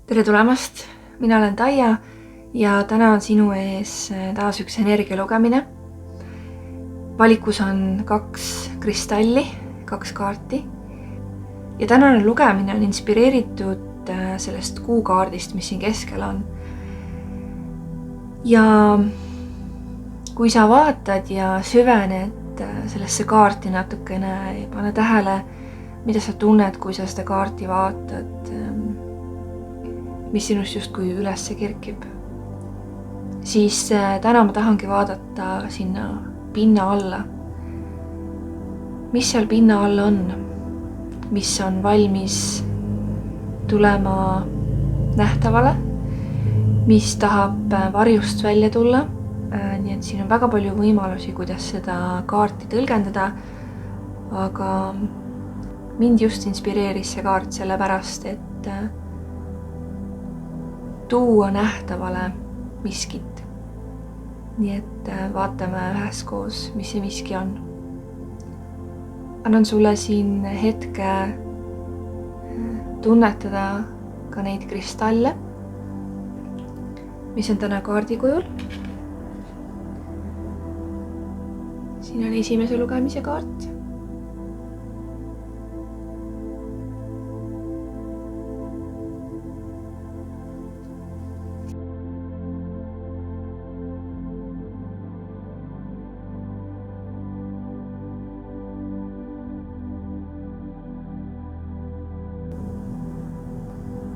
Tere tulemast, mina olen Taia ja täna on sinu ees taas üks energia lugemine. Valikus on 2 kristalli, 2 kaarti. Ja tänane lugemine on inspireeritud sellest kuukaardist, mis siin keskel on. Ja kui sa vaatad ja süvened sellesse kaarti natukene ja pane tähele, mida sa tunned, kui sa seda kaarti vaatad, mis sinust justkui üles kerkib, siis täna ma tahangi vaadata sinna pinna alla. Mis seal pinna all on? Mis on valmis tulema nähtavale? Mis tahab varjust välja tulla? Nii et siin on väga palju võimalusi, kuidas seda kaarti tõlgendada, aga mind just inspireeris see kaart sellepärast, et tuua nähtavale miskit. Nii et vaatame üheskoos, mis see miski on. Annan sulle siin hetke tunnetada ka neid kristalle, mis on täna kaardi kujul. Siin on esimese lugemise kaart.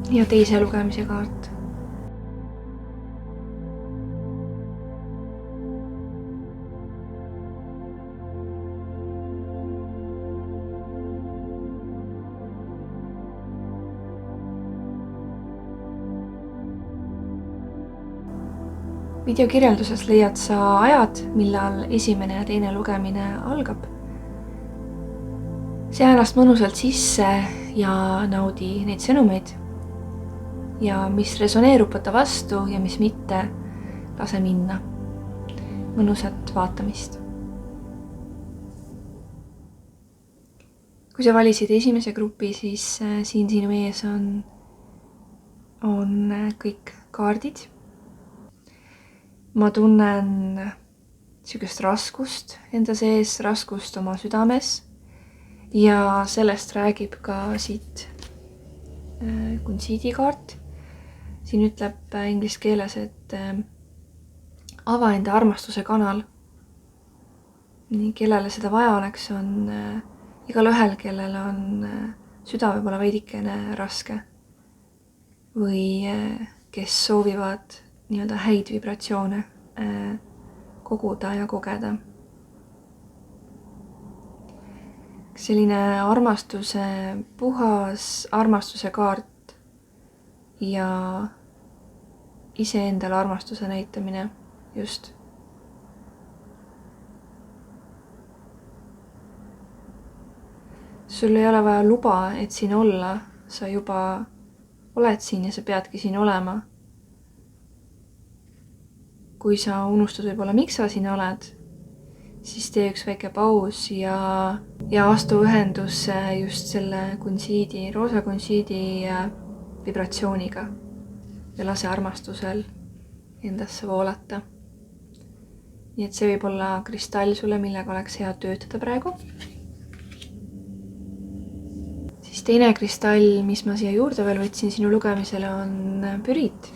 Ja teise lugemise kaart. Videokirjelduses leiad sa ajad, millal esimene ja teine lugemine algab. See ennast mõnusalt sisse ja naudi neid sõnumeid. Ja mis resoneerub, võta vastu ja mis mitte, lase minna. Mõnusat vaatamist. Kui sa valisid esimese grupi, siis siin sinu ees on kõik kaardid. Ma tunnen sugust raskust enda sees, raskust oma südames ja sellest räägib ka siit kunsiidi kaart. Siin ütleb inglise keeles, et ava enda armastuse kanal. Nii, kellele seda vaja oleks, on igal ühel, kellel on süda võib-olla veidikene raske või kes soovivad nii-öelda häid vibratsioone koguda ja kogeda. Selline armastuse, puhas armastuse kaart ja iseendale armastuse näitamine just. Sul ei ole vaja luba, et siin olla, sa juba oled siin ja sa peadki siin olema. Kui sa unustad võib-olla, miks sa siin oled, siis tee üks väike paus ja astu ühendusse just selle kunsiidi, roosa kunsiidi vibratsiooniga ja lase armastusel endasse voolata. Nii et see võib olla kristall sulle, millega oleks hea töötada praegu. Siis teine kristall, mis ma siia juurde veel võtsin sinu lugemisele, on pürit.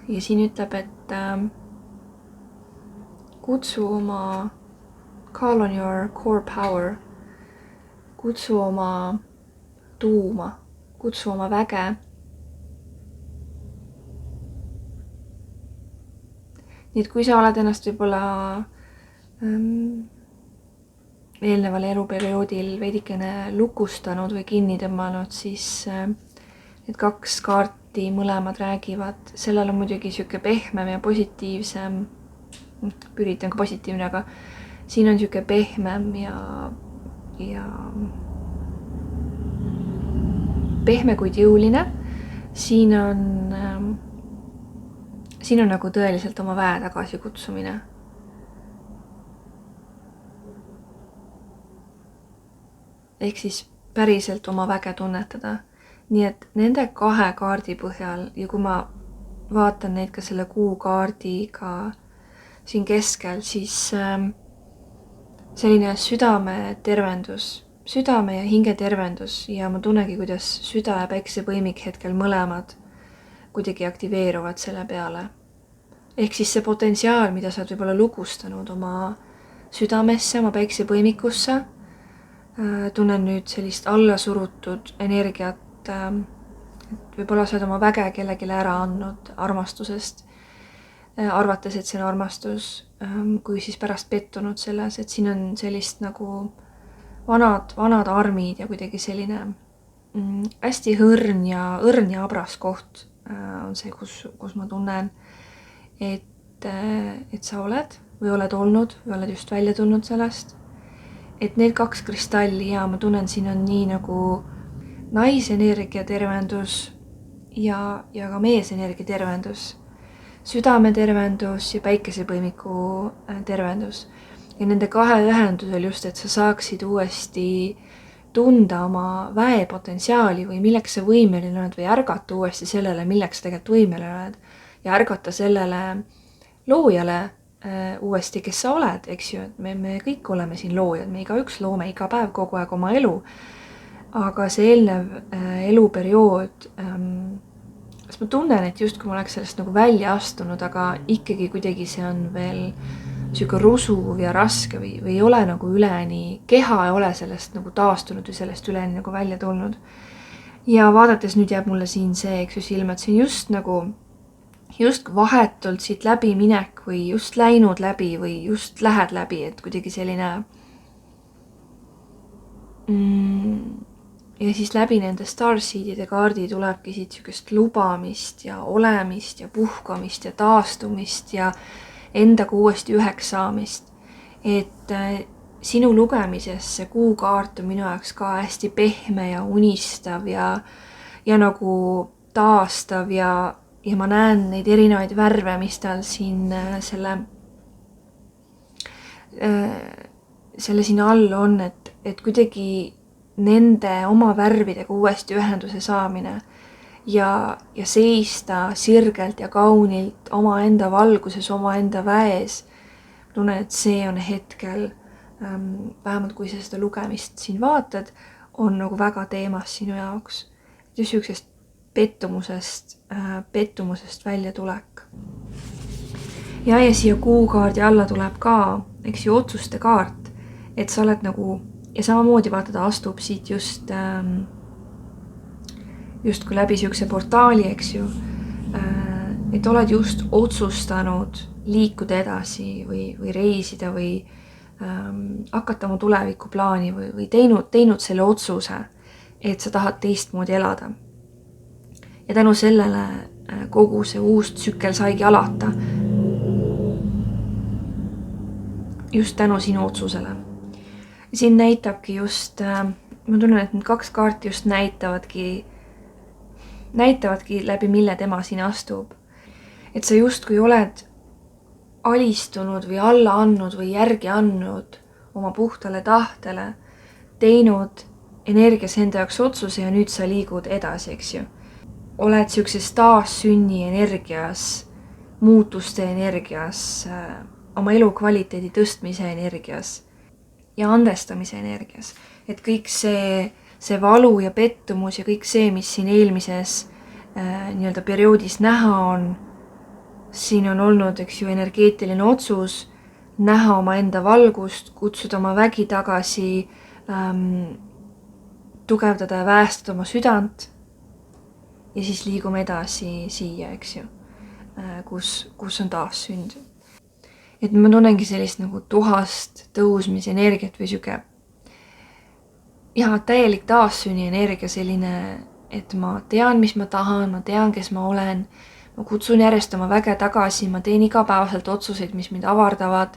Ja siin ütleb, et kutsu oma call on your core power, kutsu oma tuuma, kutsu oma väge. Nii et kui sa oled ennast võib-olla eelneval eluperioodil veidikene lukustanud või kinni tõmmanud, siis need 2 kaarti mõlemad räägivad. Sellel on muidugi siuke pehmem ja positiivsem, pürit on ka positiivne, aga siin on siuke pehmem ja pehme kuid jõuline. Siin on nagu tõeliselt oma väe tagasi kutsumine. Ehk siis päriselt oma väge tunnetada. Nii et nende 2 kaardi põhjal ja kui ma vaatan neid ka selle kuu kaardiga siin keskel, siis selline südame tervendus, südame ja hinge tervendus ja ma tunnegi, kuidas süda ja päiksepõimik hetkel mõlemad kuidagi aktiveeruvad selle peale. Ehk siis see potentsiaal, mida sa oled võib-olla lugustanud oma südamesse, oma päiksepõimikusse, tunnen nüüd sellist allasurutud energiat, et võib-olla sa oled oma väge kellelegi ära andnud armastusest, arvates, et see on armastus, kui siis pärast pettunud selles, et siin on sellist nagu vanad armid ja kuidagi selline hästi õrn ja abras koht on see, kus ma tunnen, et sa oled või oled olnud või oled just välja tulnud sellest. Et need 2 kristalli ja ma tunnen, siin on nii nagu naisenergia tervendus ja ka meesenergia tervendus, südame tervendus ja päikesepõimiku tervendus. Ja nende 2 ühendusel just, et sa saaksid uuesti tunda oma väe potentsiaali või milleks sa võimeline oled või ärgata uuesti sellele, milleks sa tegelikult võimeline oled ja ärgata sellele loojale uuesti, kes sa oled, eks ju, et me kõik oleme siin loojad, me igaüks loome iga päev kogu aeg oma elu, aga see eelnev eluperiood, siis ma tunnen, et just kui ma oleks sellest nagu välja astunud, aga ikkagi kuidagi see on veel siuke rusuv ja raske või ei ole nagu üleni, keha ei ole sellest nagu taastunud või sellest üleni nagu välja tulnud. Ja vaadates nüüd jääb mulle siin see, eks ju, silma, et see on just vahetult siit läbi minek või just läinud läbi või just lähed läbi, et kuidagi selline ja siis läbi nende Starseedide kaardi tulebki siit siukest lubamist ja olemist ja puhkamist ja taastumist ja endaga uuesti üheks saamist. Et sinu lugemises see kuukaart on minu jaoks ka hästi pehme ja unistav ja nagu taastav ja ma näen neid erinevaid värve, mis tal siin selle siin all on, et kuidagi nende oma värvidega uuesti ühenduse saamine ja seista sirgelt ja kaunilt oma enda valguses, oma enda väes. Tunnen, et see on hetkel, vähemalt kui sa seda lugemist siin vaatad, on nagu väga teemas sinu jaoks. Ja süüksest pettumusest välja tulek. Ja siia kuukaardi alla tuleb ka, eks ju, otsuste kaart, et sa oled nagu, ja samamoodi vaata, ta astub siit just kui läbi siukse portaali, eks ju, et oled just otsustanud liikuda edasi või reisida või hakata oma tulevikuplaani või teinud selle otsuse, et sa tahad teistmoodi elada. Ja tänu sellele kogu see uus tsükkel saigi alata. Just tänu sinu otsusele. Siin näitabki just, ma tunnen, et need 2 kaarti just näitavadki läbi mille tema siin astub. Et sa just kui oled alistunud või alla andnud või järgi andnud oma puhtale tahtele, teinud energias enda jaoks otsuse ja nüüd sa liigud edasi, eks ju. Oled siukses taassünni energias, muutuste energias, oma elu kvaliteedi tõstmise energias ja andestamise energias. Et kõik see valu ja pettumus ja kõik see, mis siin eelmises nii-öelda perioodis näha on, siin on olnud, eks ju, energeetiline otsus, näha oma enda valgust, kutsuda oma vägi tagasi, tugevdada ja väestada oma südant ja siis liigume edasi siia, eks ju, kus on taas sünd. Et ma tunnengi sellist nagu tuhast tõusmise energiat või siuke täielik taassünni energia, selline, et ma tean, mis ma tahan, ma tean, kes ma olen, ma kutsun järjest oma väge tagasi, ma teen igapäevaselt otsuseid, mis mind avardavad,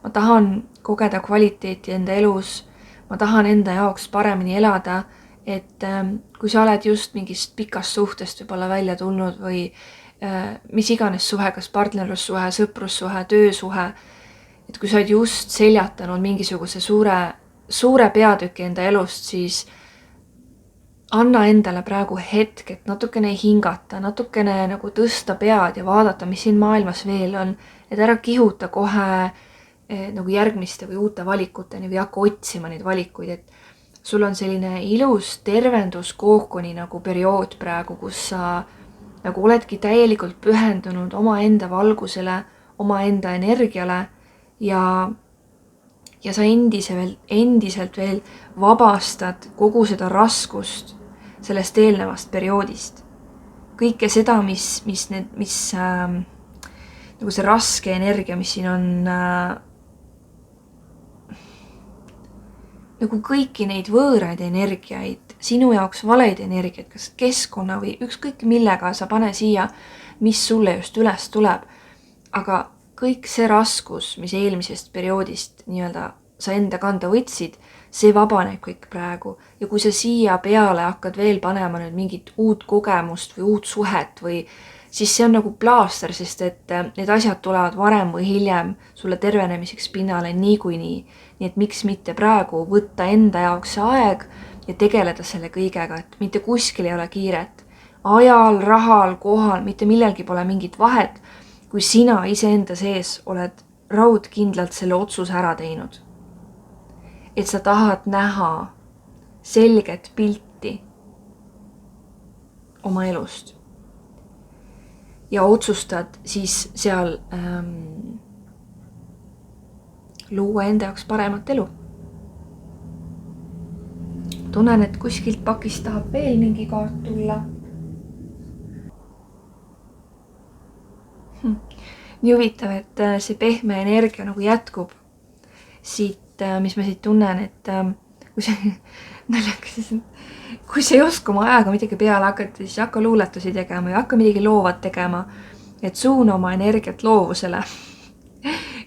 ma tahan kogeda kvaliteeti enda elus, ma tahan enda jaoks paremini elada, et kui sa oled just mingist pikast suhtest võib-olla välja tulnud või mis iganes suhe, kas partnerlussuhe, sõprussuhe, töösuhe, et kui sa oled just seljatanud mingisuguse suure peatüki enda elust, siis anna endale praegu hetk, et natukene hingata, natukene nagu tõsta pead ja vaadata, mis siin maailmas veel on, et ära kihuta kohe nagu järgmiste või uute valikuteni või hakka otsima neid valikuid, et sul on selline ilus tervenduskookoni nagu periood praegu, kus sa nagu oledki täielikult pühendunud omaenda valgusele, omaenda energiale ja sa endiselt veel vabastad kogu seda raskust sellest eelnevast perioodist. Kõike seda, mis nagu see raske energia, mis siin on nagu kõiki neid võõraid energiaid, sinu jaoks valeid energiaid, kas keskkonna või ükskõik millega sa pane siia, mis sulle just üles tuleb. Aga kõik see raskus, mis eelmisest perioodist nii-öelda sa enda kanda võtsid, see vabaneb kõik praegu. Ja kui sa siia peale hakkad veel panema nüüd mingit uut kogemust või uut suhet või siis see on nagu plaaster, sest et need asjad tulevad varem või hiljem sulle tervenemiseks pinnale niikuinii. Nii et miks mitte praegu võtta enda jaoks aeg ja tegeleda selle kõigega, et mitte kuskil ei ole kiiret. Ajal, rahal, kohal, mitte millelgi pole mingit vahet, kui sina iseenda sees oled raudkindlalt selle otsuse ära teinud. Et sa tahad näha selget pilti oma elust. Ja otsustad siis seal luua enda jaoks paremat elu. Tunnen, et kuskilt pakist tahab veel mingi kaart tulla. Nii huvitav, et see pehme energia nagu jätkub siit, mis ma siit tunnen, et kui see naljakas, kui sa ei oska oma ajaga midagi peale hakata, siis hakka luuletusi tegema ja hakka midagi loovat tegema, et suuna oma energiat loovusele.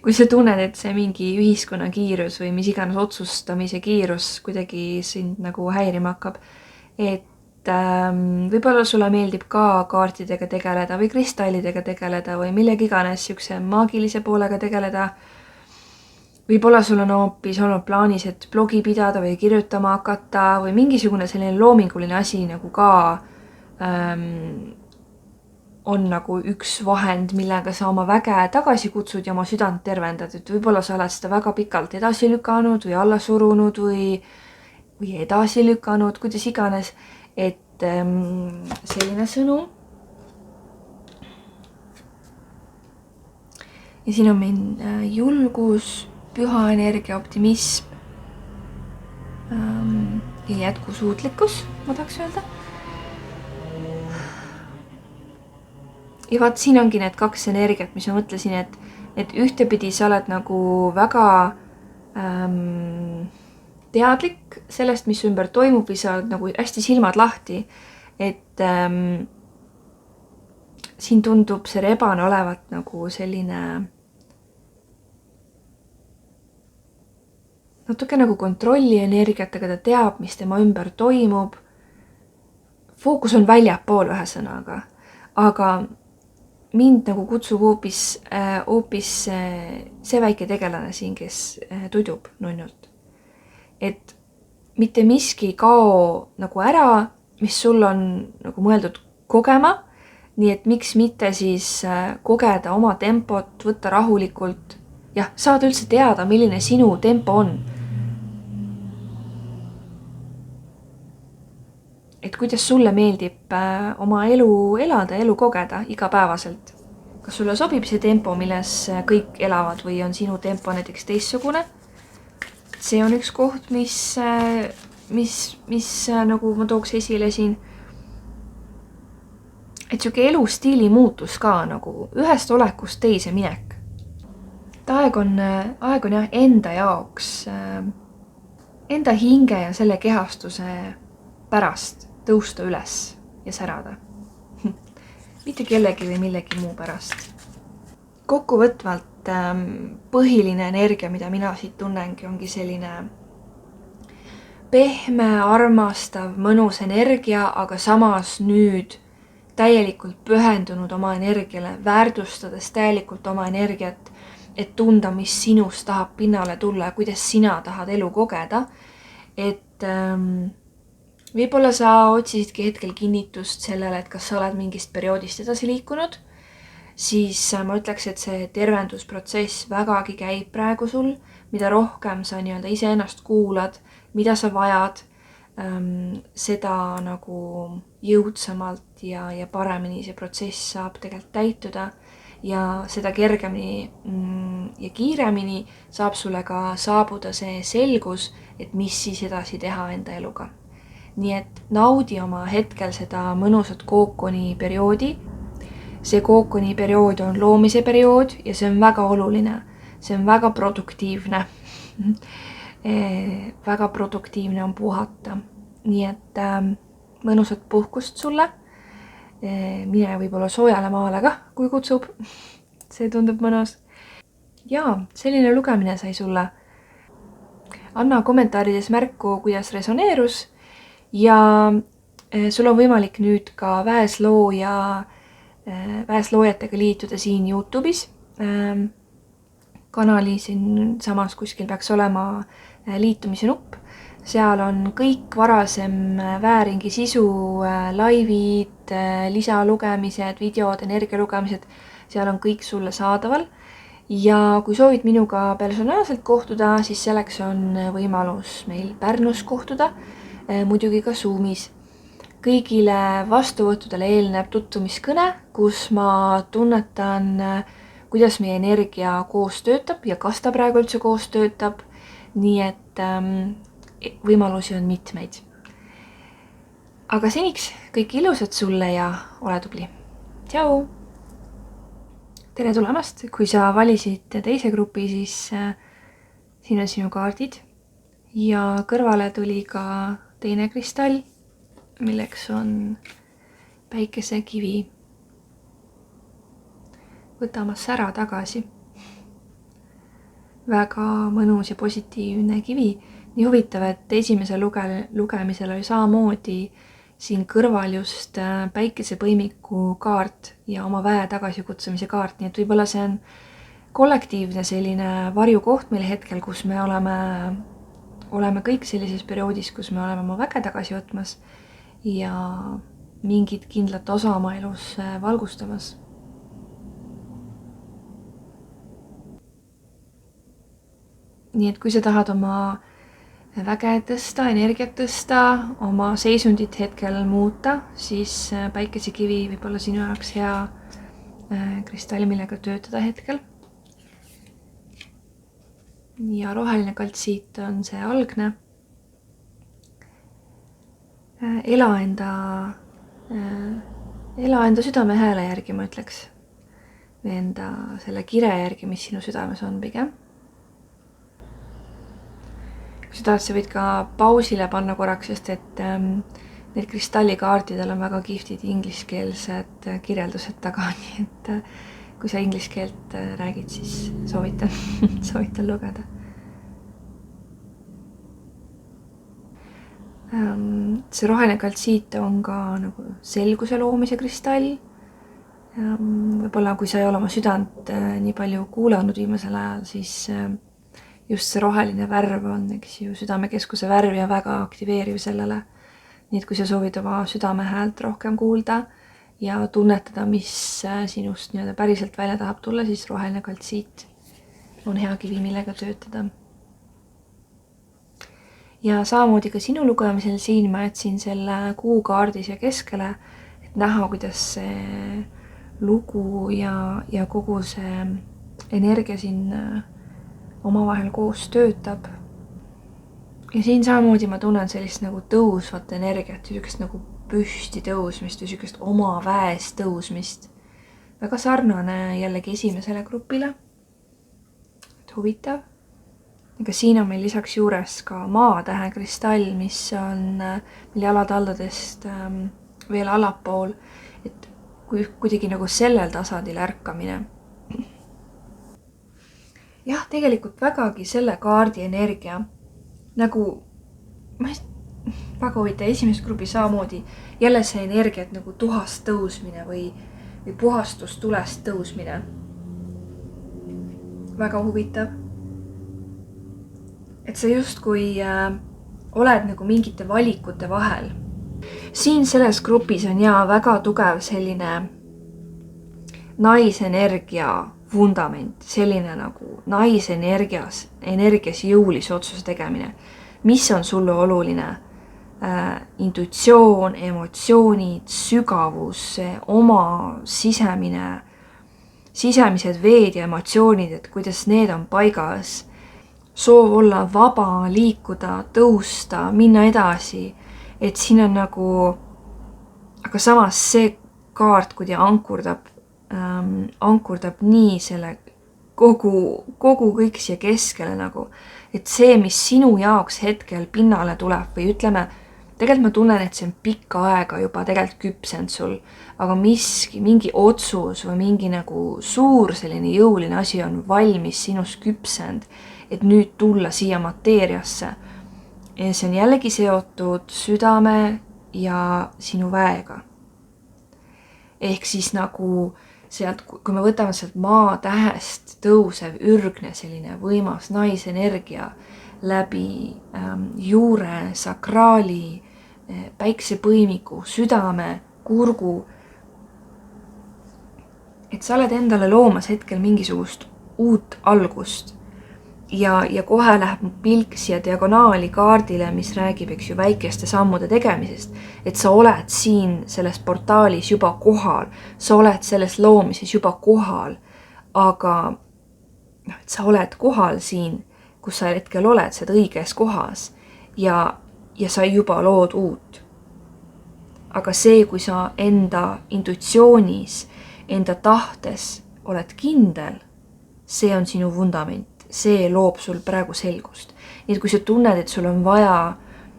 Kui sa tunned, et see mingi ühiskonna kiirus või mis iganes otsustamise kiirus kuidagi sind nagu häirima hakkab, et võib-olla sulle meeldib ka kaartidega tegeleda või kristallidega tegeleda või millegi iganes siukse maagilise poolega tegeleda. Võib-olla sul on hoopis olnud plaanis, et blogi pidada või kirjutama hakata või mingisugune selline loominguline asi nagu ka on nagu üks vahend, millega sa oma väge tagasi kutsud ja oma südant tervendad. Et võib-olla sa oled seda väga pikalt edasi lükanud või alla surunud või edasi lükanud, kuidas iganes. Et selline sõnum. Ja siin on meil julgus, püha energia, optimism ja jätkusuutlikkus, ma tahaks öelda. Ja vaat siin ongi need kaks energiat, mis ma mõtlesin, et ühtepidi sa oled nagu väga teadlik sellest, mis ümber toimub või sa oled nagu hästi silmad lahti, et siin tundub see rebane olevat nagu selline natuke nagu kontrolli energiat, aga ta teab, mis tema ümber toimub. Fookus on väljapool ühe sõnaga, aga mind nagu kutsub hoopis see väike tegelane siin, kes tudub nunnult. Et mitte miski kao nagu ära, mis sul on nagu mõeldud kogema, nii et miks mitte siis kogeda oma tempot, võtta rahulikult, jah, saada üldse teada, milline sinu tempo on. Et kuidas sulle meeldib oma elu elada, elu kogeda igapäevaselt. Kas sulle sobib see tempo, milles kõik elavad või on sinu tempo näiteks teistsugune? See on üks koht, mis nagu ma tooks esile siin. Et siuke elustiili muutus ka nagu ühest olekust teise minek. Et aeg on jah enda jaoks, enda hinge ja selle kehastuse pärast tõusta üles ja särada. Mitte kellegi või millegi muu pärast. Kokkuvõtvalt põhiline energia, mida mina siit tunnengi, ongi selline pehme, armastav, mõnus energia, aga samas nüüd täielikult pühendunud oma energiale, väärtustades täielikult oma energiat, et tunda, mis sinust tahab pinnale tulla ja kuidas sina tahad elu kogeda. Et Võib-olla sa otsisidki hetkel kinnitust sellele, et kas sa oled mingist perioodist edasi liikunud, siis ma ütleks, et see tervendusprotsess vägagi käib praegu sul, mida rohkem sa nii-öelda iseennast kuulad, mida sa vajad, seda nagu jõudsamalt ja paremini see protsess saab tegelikult täituda ja seda kergemini ja kiiremini saab sulle ka saabuda see selgus, et mis siis edasi teha enda eluga. Nii et naudi oma hetkel seda mõnusat kookoni perioodi. See kookoni periood on loomise periood ja see on väga oluline. See on väga produktiivne. Väga produktiivne on puhata. Nii et mõnusat puhkust sulle. Mine võib-olla soojale maale ka, kui kutsub. See tundub mõnus. Ja, selline lugemine sai sulle. Anna kommentaarides märku, kuidas resoneerus. Ja sul on võimalik nüüd ka väesloojatega liituda siin YouTube'is. Kanali siin samas kuskil peaks olema liitumise nupp. Seal on kõik varasem Vääringi sisu, laivid, lisalugemised, videod, energialugemised. Seal on kõik sulle saadaval. Ja kui soovid minuga personaalselt kohtuda, siis selleks on võimalus meil Pärnus kohtuda. Muidugi ka Zoomis. Kõigile vastuvõttudele eelneb tutvumiskõne, kus ma tunnetan, kuidas meie energia koos töötab ja kas ta praegu üldse koos töötab. Nii et võimalusi on mitmeid. Aga seniks kõik ilusad sulle ja ole tubli. Tšau! Tere tulemast! Kui sa valisid teise grupi, siis siin on sinu kaardid ja kõrvale tuli ka teine kristall, milleks on päikesekivi. Võtame sära tagasi. Väga mõnus ja positiivne kivi. Nii huvitav, et esimesel lugemisel oli samamoodi siin kõrval just päikesepõimiku kaart ja oma väe tagasikutsumise kaart. Nii et võib-olla see on kollektiivne selline varjukoht meil hetkel, kus me oleme kõik sellises perioodis, kus me oleme oma väge tagasi võtmas ja mingit kindlat osa oma elus valgustamas. Nii et kui sa tahad oma väge tõsta, energiat tõsta, oma seisundit hetkel muuta, siis päikesekivi võib olla sinu jaoks hea kristall, millega töötada hetkel. Ja roheline kaltsiit on see algne. Ela enda südame hääle järgi, ma ütleks. Või enda selle kire järgi, mis sinu südames on pigem. Kui sa tahad, sa võid ka pausile panna korraks, sest et need kristallikaartidel on väga kihvtid ingliskeelsed kirjeldused taga, nii et kui sa inglise keelt räägid, siis soovitan lugeda. See roheline kaltsiit on ka nagu selguse loomise kristall. Võib-olla kui sa ei ole oma südant nii palju kuulanud viimasel ajal, siis just see roheline värv on südamekeskuse värv ja väga aktiveeriv sellele. Nii et kui sa soovid oma südame häält rohkem kuulda ja tunnetada, mis sinust päriselt välja tahab tulla, siis roheline kaltsiit on hea kivi, millega töötada. Ja samamoodi ka sinu lugemisel siin ma jätsin selle kuukaardi siia keskele, et näha, kuidas see lugu ja kogu see energia siin omavahel koos töötab. Ja siin samamoodi ma tunnen sellist nagu tõusvat energiat, sellist nagu püsti tõusmist või sellist oma väes tõusmist. Väga sarnane jällegi esimesele grupile. Huvitav. Aga siin on meil lisaks juures ka maatähe kristall, mis on meil jalataldadest veel allapool, et kuidagi nagu sellel tasandil ärkamine. Jah, tegelikult vägagi selle kaardi energia nagu väga huvitav esimest grupi samamoodi jälle see energia, et nagu tuhast tõusmine või puhastustulest tõusmine. Väga huvitav. Et sa justkui oled nagu mingite valikute vahel siin selles grupis on väga tugev selline naisenergia vundament, selline nagu naisenergias jõulise otsuse tegemine. Mis on sulle oluline? Intuitsioon, emotsioonid, sügavus, oma sisemised veed ja emotsioonid, et kuidas need on paigas. Soov olla vaba, liikuda, tõusta, minna edasi. Et siin on nagu, aga samas see kaart, kui ta ankurdab nii selle kogu kõik siia keskele nagu, et see, mis sinu jaoks hetkel pinnale tuleb või ütleme, tegelikult ma tunnen, et see on pikka aega juba tegelikult küpsend sul, aga mingi otsus või mingi nagu suur selline jõuline asi on valmis sinus küpsend, et nüüd tulla siia mateeriasse. Ja see on jällegi seotud südame ja sinu väega. Ehk siis nagu sealt, kui me võtame sealt maa tähest tõusev ürgne selline võimas naisenergia läbi juure, sakraali, päiksepõimiku, südame, kurgu. Et sa oled endale loomas hetkel mingisugust uut algust ja kohe läheb pilk siia diagonaali kaardile, mis räägib, eks ju, väikeste sammude tegemisest, et sa oled siin selles portaalis juba kohal, sa oled selles loomises juba kohal, aga et sa oled kohal siin, kus sa hetkel oled, sa oled õiges kohas ja sa juba lood uut. Aga see, kui sa enda intuitsioonis, enda tahtes oled kindel, see on sinu vundament. See loob sul praegu selgust. Nii et kui sa tunned, et sul on vaja,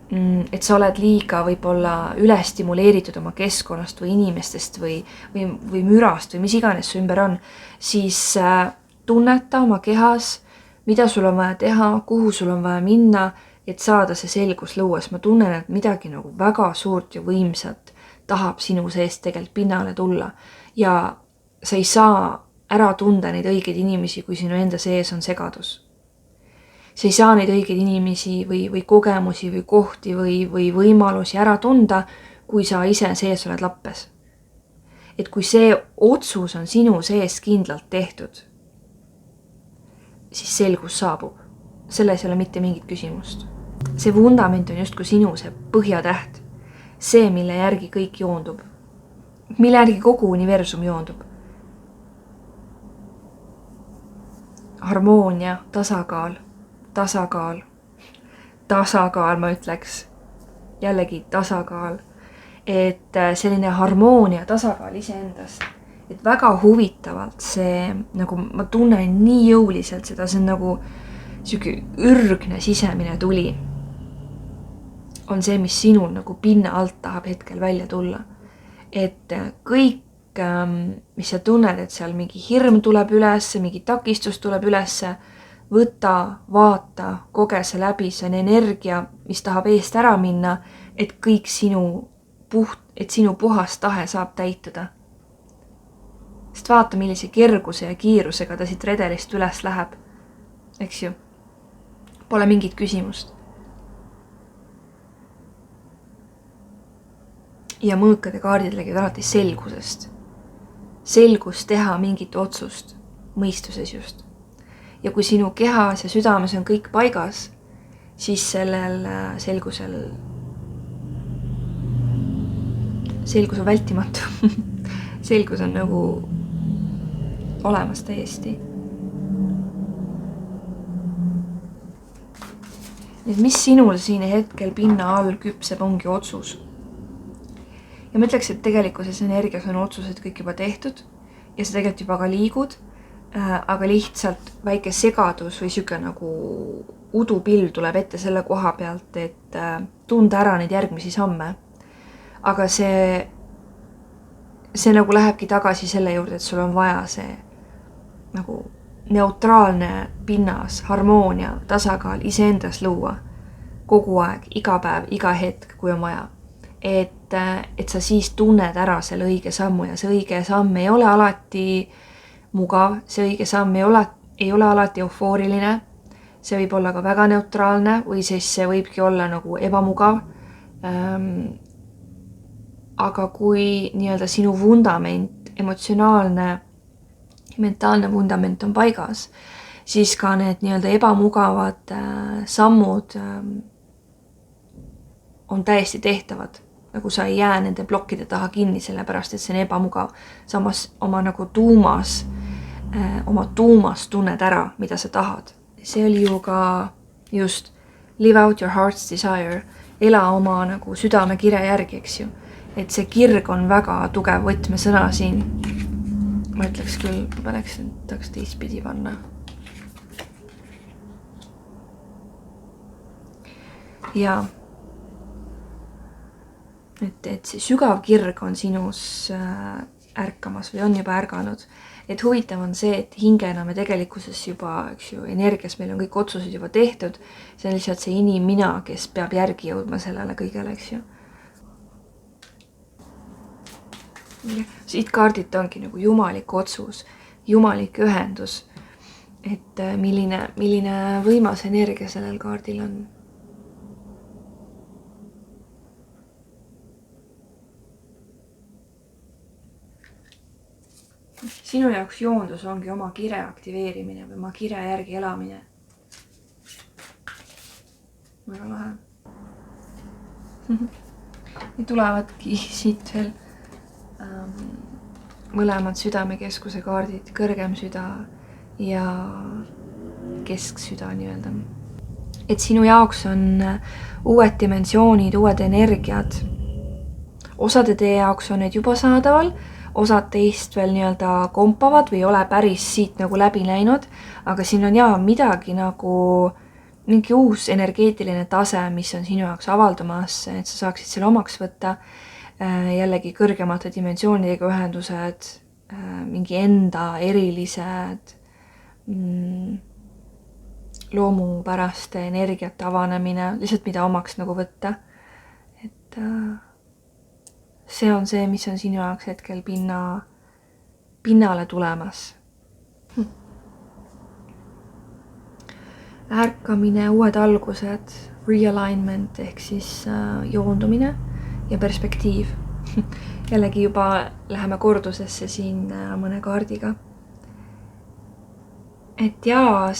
et sa oled liiga võib-olla ülestimuleeritud oma keskkonnast või inimestest või mürast või mis iganes su ümber on, siis tunneta oma kehas, mida sul on vaja teha, kuhu sul on vaja minna, et saada see selgus luues. Ma tunnen, et midagi nagu väga suurt ja võimsat tahab sinu seest tegelikult pinnale tulla ja sa ei saa ära tunda neid õigeid inimesi, kui sinu enda sees on segadus. Sa ei saa neid õigeid inimesi või kogemusi või kohti või võimalusi ära tunda, kui sa ise sees oled lappes. Et kui see otsus on sinu sees kindlalt tehtud, siis selgus saabub. Selles ei ole mitte mingit küsimust. See vundament on justkui sinu see põhjatäht. See, mille järgi kõik joondub. Mille järgi kogu universum joondub. Harmoonia, tasakaal, ma ütleks, jällegi tasakaal, et selline harmoonia, tasakaal iseendast, et väga huvitavalt see, nagu ma tunnen nii jõuliselt seda, see on nagu siuke ürgne sisemine tuli, on see, mis sinul nagu pinna alt tahab hetkel välja tulla, et kõik mis sa tunned, et seal mingi hirm tuleb üles, mingi takistus tuleb üles, võta, vaata, koge see läbi, see on energia, mis tahab eest ära minna, et kõik sinu puhas tahe saab täituda. Sest vaata, millise kerguse ja kiirusega ta siit redelist üles läheb. Eks ju? Pole mingit küsimust. Ja mõõkade kaardid lägivad alati selgusest. Selgus teha mingit otsust, mõistuses just. Ja kui sinu kehas ja südames on kõik paigas, siis sellel selgus on vältimatu. Selgus on nagu olemas täiesti. Et mis sinul siin hetkel pinna all küpseb, ongi otsus. Ja ma ütleks, et tegelikkuses energias on otsused kõik juba tehtud ja sa tegelikult juba ka liigud, aga lihtsalt väike segadus või siuke nagu udupilv tuleb ette selle koha pealt, et tunda ära neid järgmisi samme. Aga see nagu lähebki tagasi selle juurde, et sul on vaja see nagu neutraalne pinnas, harmoonia, tasakaal iseendas luua kogu aeg, iga päev, iga hetk, kui on vaja. Et sa siis tunned ära selle õige sammu ja see õige samm ei ole alati mugav, see õige samm ei ole alati eufooriline, see võib olla ka väga neutraalne või siis see võibki olla nagu ebamugav. aga kui nii-öelda sinu vundament, emotsionaalne, mentaalne vundament on paigas, siis ka need nii-öelda ebamugavad sammud on täiesti tehtavad. Nagu sa ei jää nende blokkide taha kinni, sellepärast et see on ebamugav. Samas oma nagu tuumas tunned ära, mida sa tahad. See oli ju ka just live out your heart's desire, ela oma nagu südame kire järgi, eks ju. Et see kirg on väga tugev võtmesõna siin. Ma ütleks küll, tahaks teistpidi panna. Ja et see sügav kirg on sinus ärkamas või on juba ärganud. Et huvitav on see, et hingena me tegelikkuses juba, eks ju, energias meil on kõik otsused juba tehtud. See on lihtsalt see inimina, kes peab järgi jõudma sellele kõigele, eks ju. Siit kaardilt ongi nagu jumalik otsus, jumalik ühendus, et milline võimas energia sellel kaardil on. Sinu jaoks joondus ongi oma kire aktiveerimine või oma kire järgi elamine. Väga lahe. Nii tulevadki siit veel mõlemad südamekeskuse kaardid, kõrgem süda ja kesksüda nii-öelda. Et sinu jaoks on uued dimensioonid, uued energiad. Osade teie jaoks on need juba saadaval, osad teist veel nii-öelda kompavad või ole päris siit nagu läbi läinud, aga siin on midagi nagu mingi uus energeetiline tase, mis on sinu jaoks avaldumas, et sa saaksid selle omaks võtta. Jällegi kõrgemate dimensioonidega ühendused, mingi enda erilised loomupäraste energiate avanemine, lihtsalt mida omaks nagu võtta. Et see on see, mis on sinu jaoks hetkel pinnale tulemas. Ärkamine, uued algused, realignment ehk siis joondumine ja perspektiiv. Jällegi juba läheme kordusesse siin mõne kaardiga. Et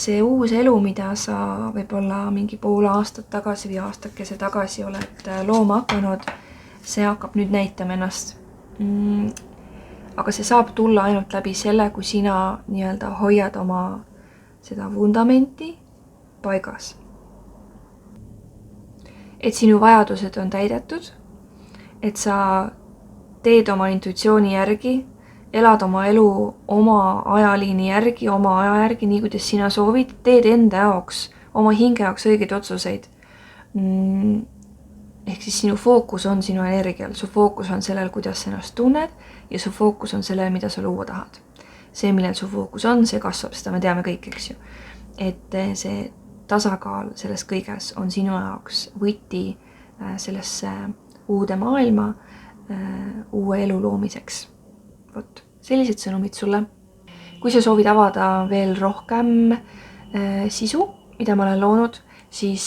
see uus elu, mida sa võib-olla mingi pool aastat tagasi või aastakese tagasi oled looma hakanud, see hakkab nüüd näitama ennast. Aga see saab tulla ainult läbi selle, kui sina nii-öelda hoiad oma seda vundamenti paigas. Et sinu vajadused on täidetud, et sa teed oma intuitsiooni järgi, elad oma elu oma ajaliini järgi, oma aja järgi, nii kuidas sina soovid, teed enda jaoks, oma hinge jaoks õigeid otsuseid. Ehk siis sinu fookus on sinu energial, su fookus on sellel, kuidas sa ennast tunned ja su fookus on sellel, mida sa luua tahad. See, millel su fookus on, see kasvab, seda me teame kõik, eks ju. Et see tasakaal selles kõiges on sinu jaoks võti sellesse uude maailma, uue elu loomiseks. Vot, sellised sõnumid sulle. Kui sa soovid avada veel rohkem sisu, mida ma olen loonud, siis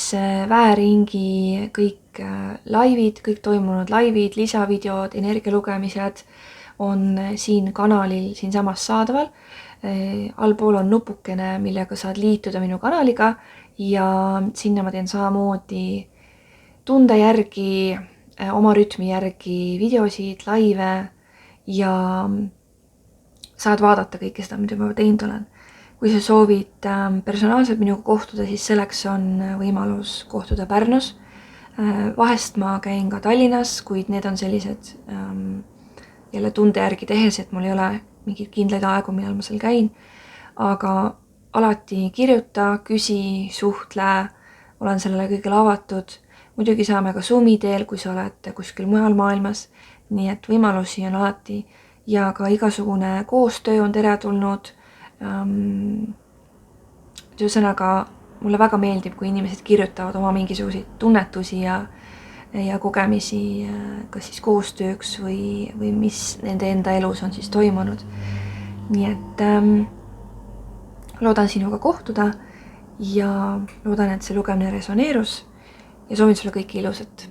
Väeringi kõik laivid, kõik toimunud laivid, lisavideod, energialugemised on siin kanalil siinsamas saadaval. Allpool on nupukene, millega saad liituda minu kanaliga ja sinna ma teen samamoodi tunde järgi, oma rütmi järgi videosid, laive ja saad vaadata kõike seda, mida ma teinud olen. Kui sa soovid personaalselt minuga kohtuda, siis selleks on võimalus kohtuda Pärnus. Vahest ma käin ka Tallinnas, kuid need on sellised jälle tunde järgi tehes, et mul ei ole mingid kindlaid aegu, millal ma seal käin. Aga alati kirjuta, küsi, suhtle, olen sellele kõigele avatud. Muidugi saame ka Zoomi teel, kui sa oled kuskil mujal maailmas. Nii et võimalusi on alati ja ka igasugune koostöö on teretulnud. Ühesõnaga, mulle väga meeldib, kui inimesed kirjutavad oma mingisuguseid tunnetusi ja kogemisi kas siis koostööks või mis nende enda elus on siis toimunud. Nii et loodan sinuga kohtuda ja loodan, et see lugemine resoneerus ja soovin sulle kõike ilusat.